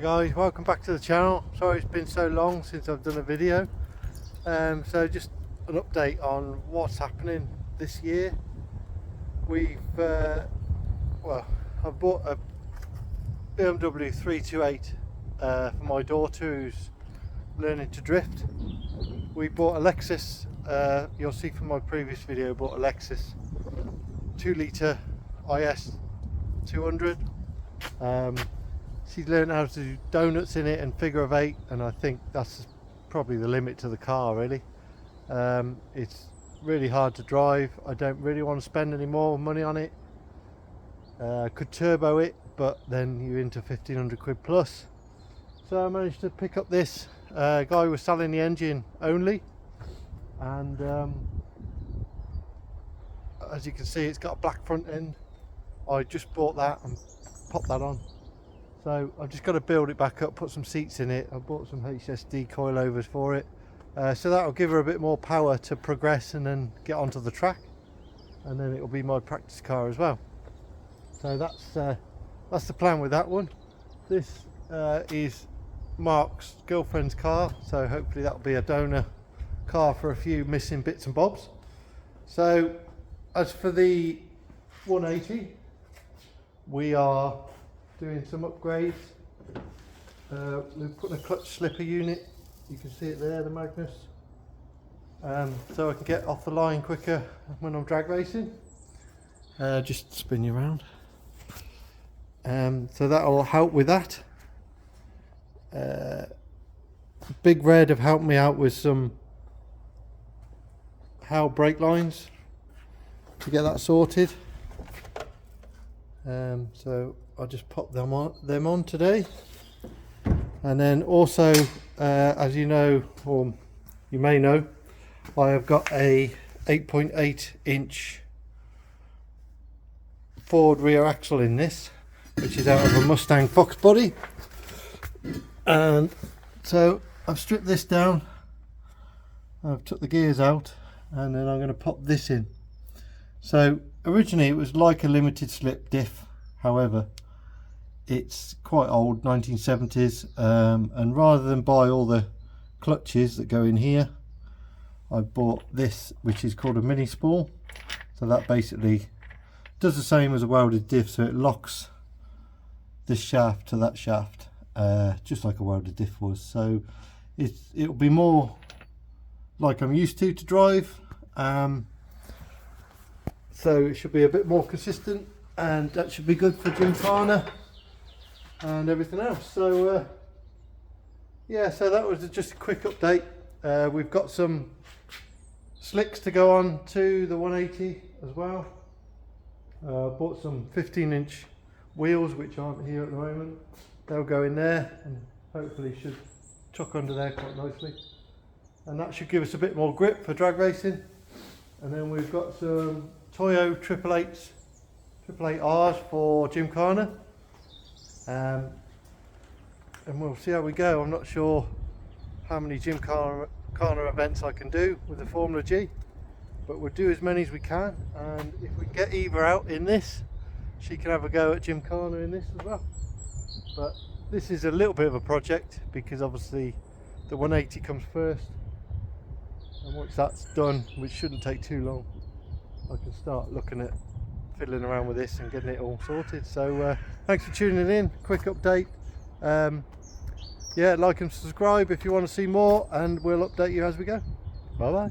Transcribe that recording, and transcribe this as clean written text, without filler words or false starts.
guys, welcome back to the channel. Sorry it's been so long since I've done a video. So just an update on what's happening this year. We've I bought a BMW 328 for my daughter who's learning to drift. We bought a Lexus, you'll see from my previous video, bought a Lexus 2 litre IS 200. She's learned how to do donuts in it and figure of 8, and I think that's probably the limit to the car really. It's really hard to drive. I don't really want to spend any more money on it. Could turbo it, but then you're into 1500 quid plus. So I managed to pick up this. Guy was selling the engine only, and as you can see, it's got a black front end. I just bought that and popped that on. So I've just got to build it back up, put some seats in it. I bought some HSD coilovers for it, so that'll give her a bit more power to progress and then get onto the track, and then it'll be my practice car as well. So that's the plan with that one. This is Mark's girlfriend's car, so hopefully that'll be a donor car for a few missing bits and bobs. So as for the 180, we are doing some upgrades. We've put a clutch slipper unit, you can see it there, the Magnus, so I can get off the line quicker when I'm drag racing. Just spin you around. So that will help with that. Big Red have helped me out with some Howell brake lines to get that sorted. So I'll just pop them on today. And then also, as you know, or you may know, I have got a 8.8 inch forward rear axle in this, which is out of a Mustang Fox body. And so I've stripped this down, I've took the gears out, and then I'm going to pop this in. So originally it was like a limited slip diff, however it's quite old, 1970s, and rather than buy all the clutches that go in here, I bought this, which is called a mini spool. So that basically does the same as a welded diff, so it locks this shaft to that shaft, just like a welded diff was. So it'll be more like I'm used to drive, so it should be a bit more consistent, and that should be good for Gymkhana and everything else. So yeah, so that was just a quick update. We've got some slicks to go on to the 180 as well. Bought some 15-inch wheels which aren't here at the moment. They'll go in there and hopefully should tuck under there quite nicely, and that should give us a bit more grip for drag racing. And then we've got some Toyo 888Rs for Gymkhana, and we'll see how we go. I'm not sure how many Gymkhana events I can do with the Formula G, but we'll do as many as we can, and if we get Eva out in this, she can have a go at Gymkhana in this as well. But this is a little bit of a project because obviously the 180 comes first, and once that's done, which shouldn't take too long, I can start looking at fiddling around with this and getting it all sorted. So thanks for tuning in, quick update. Yeah, like and subscribe if you want to see more, and we'll update you as we go. Bye bye.